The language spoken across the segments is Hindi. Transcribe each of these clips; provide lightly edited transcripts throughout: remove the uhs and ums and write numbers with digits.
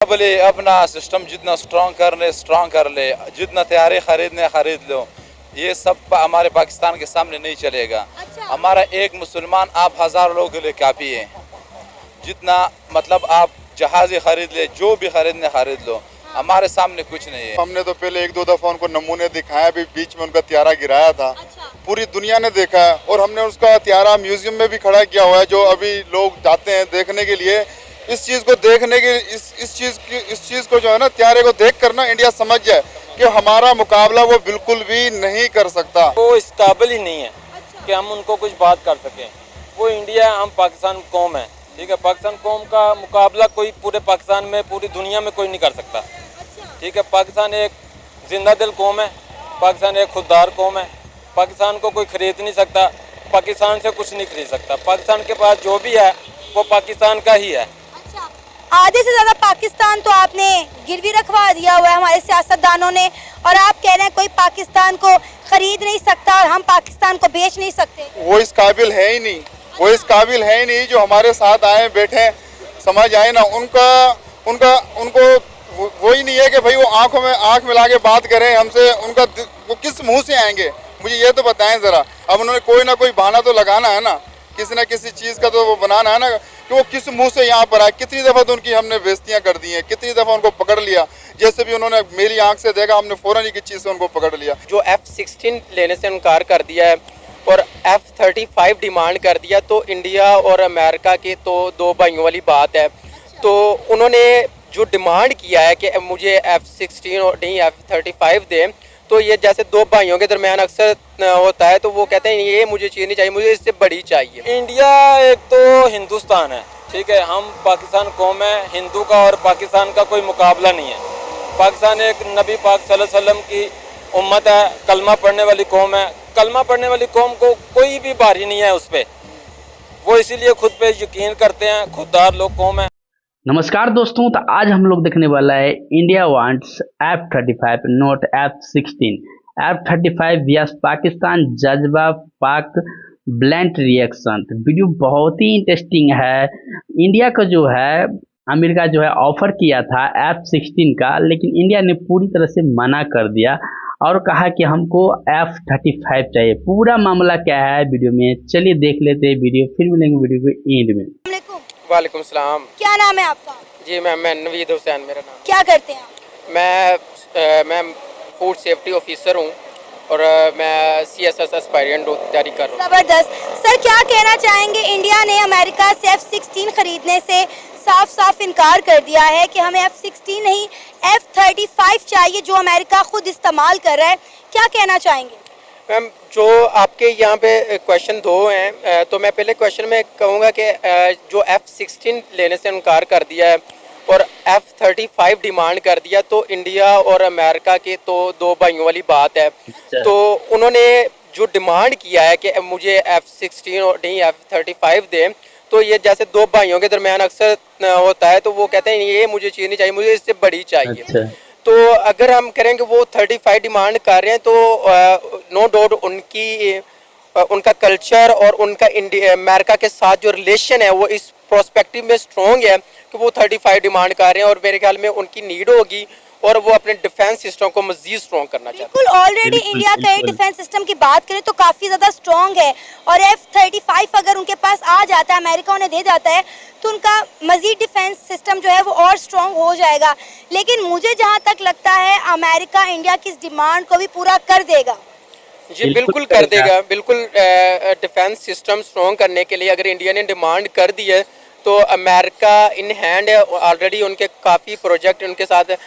मुकाबले अपना सिस्टम जितना स्ट्रॉन्ग कर ले, जितना तैयारी खरीद लो, ये सब हमारे पाकिस्तान के सामने नहीं चलेगा। अच्छा। हमारा एक मुसलमान आप 1000 लोगों के लिए काफ़ी है। जितना मतलब आप जहाज़ें खरीद ले, जो भी खरीद लो, हमारे सामने कुछ नहीं है। हमने तो पहले 1-2 दफा उनको नमूने दिखाए, अभी बीच में उनका त्यारा गिराया था। अच्छा। पूरी दुनिया ने देखा है और हमने उसका त्यारा म्यूजियम में भी खड़ा किया हुआ है, जो अभी लोग जाते हैं देखने के लिए। इस चीज को देखने के इस चीज को जो है ना, त्यारे को देख कर ना इंडिया समझ जाए कि हमारा मुकाबला वो बिल्कुल भी नहीं कर सकता। वो इस काबिल ही नहीं है अच्छा। कि हम उनको कुछ बात कर सकें। वो इंडिया, हम पाकिस्तान कौम है, ठीक है। पाकिस्तान कौम का मुकाबला कोई पूरे पाकिस्तान में, पूरी दुनिया में कोई नहीं कर सकता, ठीक है। पाकिस्तान एक जिंदा दिल कौम है, पाकिस्तान एक खुददार कौम है। पाकिस्तान को कोई खरीद नहीं सकता, पाकिस्तान से कुछ नहीं खरीद सकता। पाकिस्तान के पास जो भी है वो पाकिस्तान का ही है। अच्छा, आधे से ज्यादा पाकिस्तान तो आपने गिरवी रखवा दिया हुआ है हमारे सियासतदानों ने, और आप कह रहे हैं कोई पाकिस्तान को खरीद नहीं सकता और हम पाकिस्तान को बेच नहीं सकते। वो इस काबिल है ही नहीं, वो इस काबिल है ही नहीं। जो हमारे साथ आए बैठे समझ आए ना, उनको वो ही नहीं है कि भाई वो आंखों में आंख मिला के बात करें हमसे। वो किस मुंह से आएंगे, मुझे ये तो बताएं जरा। अब उन्होंने कोई ना कोई बहाना तो लगाना है ना, किसी न किसी चीज़ का तो वो बनाना है ना कि वो किस मुंह से यहाँ पर आए। कितनी दफ़ा तो उनकी हमने बेइज्जतियाँ कर दी हैं, कितनी दफ़ा उनको पकड़ लिया। जैसे भी उन्होंने मेरी आंख से देखा, हमने फ़ौरन ही किसी चीज़ से उनको पकड़ लिया। जो F-16 लेने से इनकार कर दिया है और F-35 डिमांड कर दिया, तो इंडिया और अमेरिका के तो दो भाइयों वाली बात है। तो उन्होंने जो डिमांड किया है कि मुझे F-16 और नहीं F-35 दें, तो ये जैसे दो भाइयों के दरमियान अक्सर होता है, तो वो कहते हैं ये मुझे चीज़ नहीं चाहिए, मुझे इससे बड़ी चाहिए। इंडिया एक तो हिंदुस्तान है, ठीक है। हम पाकिस्तान कौम है, हिंदू का और पाकिस्तान का कोई मुकाबला नहीं है। पाकिस्तान एक नबी पाक सल्लल्लाहु अलैहि वसल्लम की उम्मत है, कलमा पढ़ने वाली कौम है। कलमा पढ़ने वाली कौम को कोई भी भारी नहीं है उस पर, वो इसीलिए खुद पे यकीन करते हैं, खुददार लोग कौम है। नमस्कार दोस्तों, तो आज हम लोग देखने वाला है India wants F-35 not F-16। F-35 yes Pakistan जज्बा पाक ब्लैंट रिएक्शन। तो वीडियो बहुत ही इंटरेस्टिंग है। इंडिया का जो है, अमेरिका जो है ऑफर किया था F-16 का, लेकिन इंडिया ने पूरी तरह से मना कर दिया और कहा कि हमको F-35 चाहिए। पूरा मामला क्या है वीडियो में, चलिए देख लेते हैं वीडियो, फिर मिलेंगे वीडियो के एंड में। वालेकुम सलाम। क्या नाम है आपका? जी मैं नवीद हुसैन मेरा नाम। क्या करते हैं आप? मैं फूड सेफ्टी ऑफिसर हूँ और मैं CSS एस्पायरेंट तैयारी कर रहा हूँ। जबरदस्त सर, क्या कहना चाहेंगे? इंडिया ने अमेरिका से F-16 खरीदने से साफ साफ इनकार कर दिया है कि हमें F-16 नहीं F-35 चाहिए, जो अमेरिका खुद इस्तेमाल कर रहा है। क्या कहना चाहेंगे? मैम, जो आपके यहाँ पे क्वेश्चन दो हैं, तो मैं पहले क्वेश्चन में कहूँगा कि जो F-16 लेने से इनकार कर दिया है और F-35 डिमांड कर दिया, तो इंडिया और अमेरिका के तो दो भाइयों वाली बात है। तो उन्होंने जो डिमांड किया है कि मुझे F-16 और नहीं F-35 दें, तो ये जैसे दो भाइयों के दरमियान अक्सर होता है, तो वो कहते हैं ये मुझे चीज़ नहीं चाहिए, मुझे इससे बड़ी चाहिए। तो अगर हम करेंगे वो 35 डिमांड कर रहे हैं, तो नो डाउट उनका कल्चर और उनका अमेरिका के साथ जो रिलेशन है वो इस प्रोस्पेक्टिव में स्ट्रॉन्ग है कि वो 35 डिमांड कर रहे हैं, और मेरे ख्याल में उनकी नीड होगी और वो अपने डिफेंस सिस्टम को मजीद स्ट्रॉन्ग करना चाहते हैं। बिल्कुल, ऑलरेडी इंडिया का डिफेंस सिस्टम की बात करें तो काफ़ी ज़्यादा स्ट्रॉन्ग है, और F-35 अगर उनके पास आ जाता है, अमेरिका उन्हें दे जाता है, तो उनका मजीद डिफेंस सिस्टम जो है वो और स्ट्रॉन्ग हो जाएगा। लेकिन मुझे जहाँ तक लगता है अमेरिका इंडिया की इस डिमांड को भी पूरा कर देगा। जी बिल्कुल कर देगा, बिल्कुल। डिफेंस सिस्टम स्ट्रॉन्ग करने के लिए अगर इंडिया ने डिमांड कर दी है, तो अमेरिका इन हैंड है। ऑलरेडी उनके काफ़ी प्रोजेक्ट उनके साथ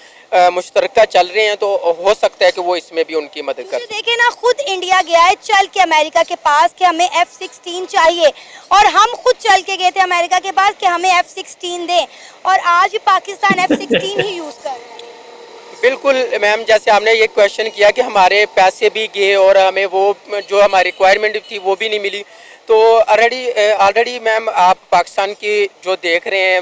मुश्तरका चल रहे हैं, तो हो सकता है कि वो इसमें भी उनकी मदद कर। देखिए ना, खुद इंडिया गया है चल के अमेरिका के पास कि हमें F-16 चाहिए, और हम खुद चल के गए थे अमेरिका के पास कि हमें F-16 दें, और आज भी पाकिस्तान F-16 ही यूज़ कर रहा है। बिल्कुल मैम, जैसे आपने ये क्वेश्चन किया कि हमारे पैसे भी गए और हमें वो जो हमारी रिक्वायरमेंट थी वो भी नहीं मिली, तो ऑलरेडी मैम आप पाकिस्तान की जो देख रहे हैं,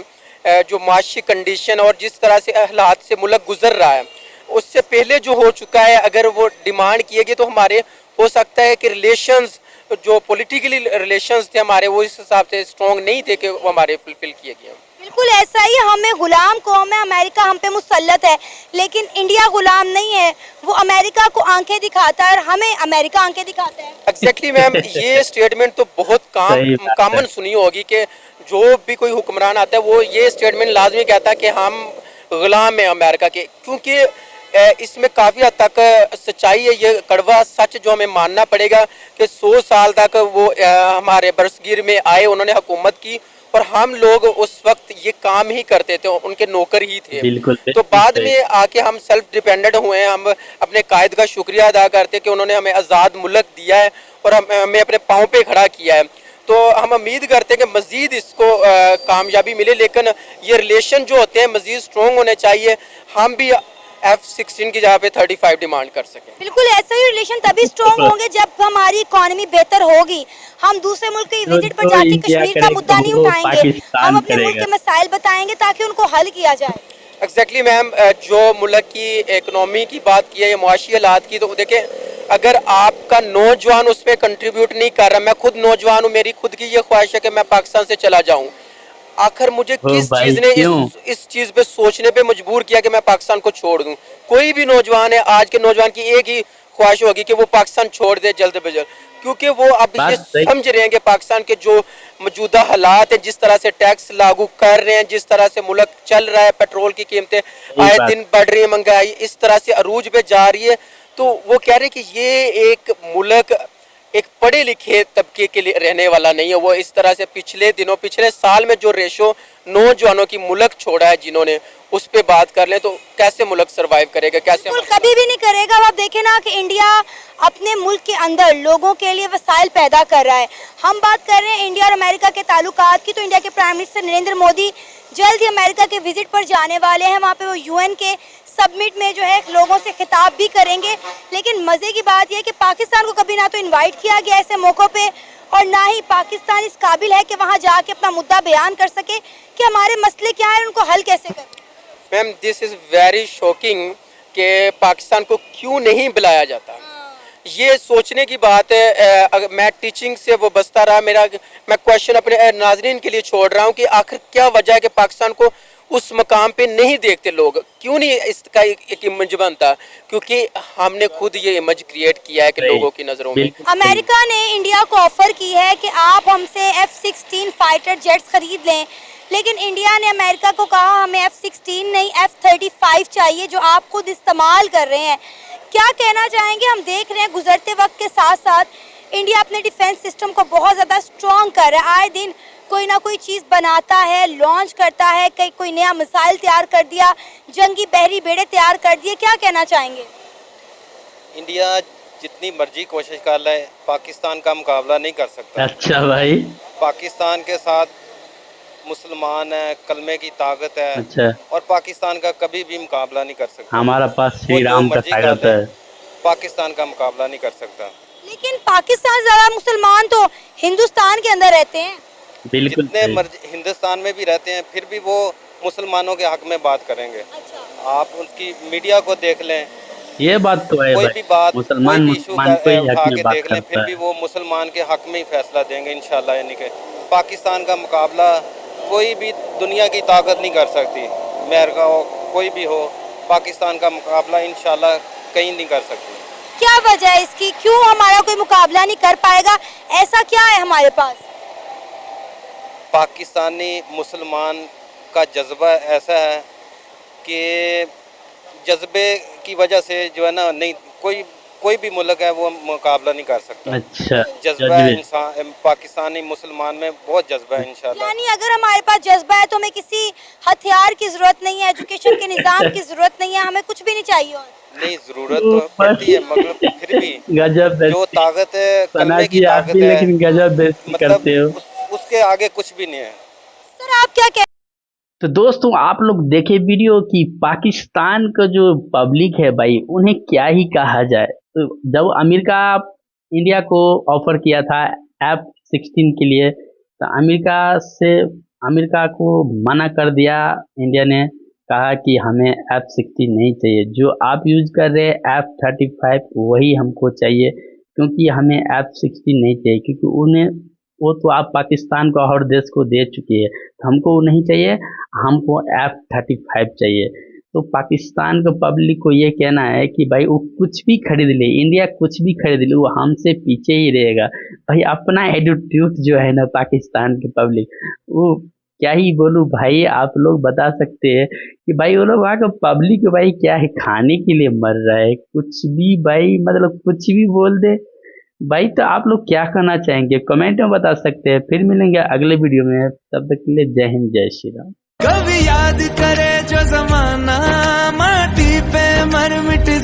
जो माशी कंडीशन और जिस तरह से हालात से मुल्क गुजर रहा है, उससे पहले जो हो चुका है, अगर वो डिमांड किए गए तो हमारे हो सकता है कि रिलेशंस, जो पॉलिटिकली रिलेशंस थे हमारे, वो इस हिसाब से स्ट्रॉन्ग नहीं थे कि वो हमारे फुलफिल किए गए। बिल्कुल ऐसा ही, हमें गुलाम कौम है, अमेरिका हम पे मुसल्लत है, लेकिन इंडिया गुलाम नहीं है। वो अमेरिका को आंखें दिखाता है और हमें अमेरिका आंखें दिखाता है। एग्जैक्टली मैम, ये स्टेटमेंट तो बहुत सही बात है। कॉमन सुनी होगी कि जो भी कोई हुक्मरान आता है वो ये स्टेटमेंट लाजमी कहता है कि हम गुलाम हैं अमेरिका के, क्योंकि इसमें काफ़ी हद तक सच्चाई है। ये कड़वा सच जो हमें मानना पड़ेगा कि 100 साल तक वो हमारे बरसगीर में आए, उन्होंने हुकूमत की और हम लोग उस वक्त ये काम ही करते थे, उनके नौकर ही थे। बिल्कुल तो बाद में आके हम सेल्फ डिपेंडेंट हुए हैं। हम अपने कायद का शुक्रिया अदा करते हैं कि उन्होंने हमें आज़ाद मुल्क दिया है और हमें अपने पाँव पे खड़ा किया है। तो हम उम्मीद करते हैं कि मज़ीद इसको कामयाबी मिले, लेकिन ये रिलेशन जो होते हैं मज़ीद स्ट्रॉन्ग होने चाहिए। हम भी F-16 की जगह पे 35 डिमांड कर सकें। बिल्कुल ऐसा ही रिलेशन तभी स्ट्रॉन्ग होंगे जब हमारी इकोनॉमी बेहतर होगी। हम दूसरे मुल्क की विजिट पर जाके इंडिया कश्मीर का करेगा मुद्दा नहीं वो उठाएंगे, पाकिस्तान हम अपने मुल्क करेगा। के मसाइल बताएंगे ताकि उनको हल किया जाए। एग्जैक्टली मैम, जो मुल्क की इकनॉमी की बात की है या मुआशी हालात की, तो देखें अगर आपका नौजवान उसमें कंट्रीब्यूट नहीं कर रहा, मैं खुद नौजवान हूँ, मेरी खुद की ये ख्वाहिश है कि मैं पाकिस्तान से चला जाऊँ, आखिर मुझे किस भाई, चीज़ ने क्यों? इस चीज़ पे सोचने पे मजबूर किया कि मैं पाकिस्तान को छोड़ दूं। कोई भी नौजवान है, आज के नौजवान की एक ही ख्वाहिश होगी कि वो पाकिस्तान छोड़ दे जल्द से जल्द, क्योंकि वो अब ये बात सही। समझ रहे हैं कि पाकिस्तान के जो मौजूदा हालात है, जिस तरह से टैक्स लागू कर रहे हैं, जिस तरह से मुल्क चल रहा है, पेट्रोल की कीमतें आए बात। दिन बढ़ रही है, महंगाई इस तरह से अरूज पे जा रही है, तो वो कह रहे हैं कि ये एक मुल्क एक पढ़े लिखे तबके के लिए रहने वाला नहीं है। वो इस तरह से पिछले साल में जो रेशो नौजवानों की मुल्क छोड़ा है जिन्होंने, उस पे बात कर लें तो कैसे मुल्क सरवाइव करेगा, कैसे बिल्कुल कभी भी नहीं करेगा। अब आप देखें ना कि इंडिया अपने मुल्क के अंदर लोगों के लिए वसाइल पैदा कर रहा है। हम बात कर रहे हैं इंडिया और अमेरिका के ताल्लुकात की, तो इंडिया के प्राइम मिनिस्टर नरेंद्र मोदी जल्द ही अमेरिका के विजिट पर जाने वाले हैं। वहाँ पे वो यूएन के सबमिट में जो है लोगों से खिताब भी करेंगे। लेकिन मज़े की बात यह है कि पाकिस्तान को कभी ना तो इन्वाइट किया गया ऐसे मौक़ों पे, और ना ही पाकिस्तान इस काबिल है कि वहाँ जाके अपना मुद्दा बयान कर सके कि हमारे मसले क्या हैं, उनको हल कैसे करें। Ma'am, this is very shocking कि पाकिस्तान को क्यों नहीं बुलाया जाता। ये सोचने की बात है। अगर मैं टीचिंग से वो बसता रहा, मैं क्वेश्चन अपने नाजरीन के लिए छोड़ रहा हूँ कि आखिर क्या वजह है कि पाकिस्तान को उस मकाम पे नहीं देखते लोग, क्यों नहीं इसका एक इमेज बनता, क्योंकि हमने खुद ये इमेज क्रिएट किया है कि लोगों की नज़रों में। अमेरिका ने इंडिया को ऑफर की है कि आप हमसे F-16 फाइटर जेट्स खरीद लें, लेकिन इंडिया ने अमेरिका को कहा हमें F-16 नहीं F-35 चाहिए जो आप खुद इस्तेमाल कर रहे हैं। क्या कहना चाहेंगे? हम देख रहे हैं गुजरते वक्त के साथ साथ इंडिया अपने डिफेंस सिस्टम को बहुत ज़्यादा स्ट्रॉन्ग कर रहा है। आए दिन कोई ना कोई चीज़ बनाता है, लॉन्च करता है, कहीं कोई नया मिसाइल तैयार कर दिया, जंगी बहरी बेड़े तैयार कर दिए। क्या कहना चाहेंगे? इंडिया जितनी मर्जी कोशिश कर ले, पाकिस्तान का मुकाबला नहीं कर सकता। अच्छा भाई, पाकिस्तान के साथ मुसलमान है, कलमे की ताकत है, अच्छा, और पाकिस्तान का कभी भी मुकाबला नहीं कर सकता। हमारा पास वो श्री जो राम का मर्जी कर ताकत ले, है। पाकिस्तान का मुकाबला नहीं कर सकता। लेकिन पाकिस्तान ज़्यादा मुसलमान तो हिंदुस्तान के अंदर रहते हैं। बिल्कुल जितने सही। मर्जी हिंदुस्तान में भी रहते हैं, फिर भी वो मुसलमानों के हक में बात करेंगे। आप उनकी मीडिया को देख लें, ये बात तो है कोई भाई, भी बात, मुसलमान कोई भी इशू मुसलमान को ही उठा हक के में बात देख लें, फिर करता भी है। वो मुसलमान के हक में ही फैसला देंगे इंशाल्लाह। यानी कि पाकिस्तान का मुकाबला कोई भी दुनिया की ताकत नहीं कर सकती। अमेरिका हो, कोई भी हो, पाकिस्तान का मुकाबला इंशाल्लाह कहीं नहीं कर सकती। क्या वजह है इसकी? क्यों हमारा कोई मुकाबला नहीं कर पाएगा? ऐसा क्या है हमारे पास? पाकिस्तानी मुसलमान का जज्बा ऐसा है कि जज्बे की वजह से जो है ना, नहीं कोई भी मुल्क है वो मुकाबला नहीं कर सकता। अच्छा, जज्बा है जज्बे। इंसान, पाकिस्तानी मुसलमान में बहुत जज्बा है इंशाल्लाह। यानी अगर हमारे पास जज्बा है तो हमें किसी हथियार की जरूरत नहीं है, एजुकेशन के निज़ाम की जरूरत नहीं है, हमें कुछ भी नहीं चाहिए। और नहीं, जरूरत तो पड़ती है, मगर फिर भी गजब जो बेइज्जती। ताकत है, सना कलमे की जी आप ताकत भी है, लेकिन गजब बेइज्जती मतलब करते हो। उसके आगे कुछ भी नहीं है। सर आप क्या कह तो दोस्तों आप लोग देखे वीडियो कि पाकिस्तान का जो पब्लिक है भाई, उन्हें क्या ही कहा जाए। तो जब अमेरिका इंडिया को ऑफर किया था F-16 के लिए, तो अमेरिका को मना कर दिया। इंडिया ने कहा कि हमें F-16 नहीं चाहिए, जो आप यूज कर रहे हैं F-35 वही हमको चाहिए, क्योंकि हमें F-16 नहीं चाहिए, क्योंकि उन्हें वो तो आप पाकिस्तान को और देश को दे चुकी है, तो हमको वो नहीं चाहिए, हमको F-35 चाहिए। तो पाकिस्तान को पब्लिक को ये कहना है कि भाई वो कुछ भी खरीद ले, इंडिया कुछ भी खरीद ले, वो हमसे पीछे ही रहेगा। भाई अपना एटीट्यूड जो है ना पाकिस्तान की पब्लिक, वो क्या ही बोलूँ भाई, आप लोग बता सकते हैं कि भाई वो लोग वहाँ का पब्लिक भाई क्या है, खाने के लिए मर रहा है, कुछ भी भाई मतलब कुछ भी बोल दे भाई। तो आप लोग क्या करना चाहेंगे कमेंट में बता सकते हैं। फिर मिलेंगे अगले वीडियो में, तब तक के लिए जय हिंद जय श्री राम। कभी याद करे जो जमाना माटी पे मर मिट जा।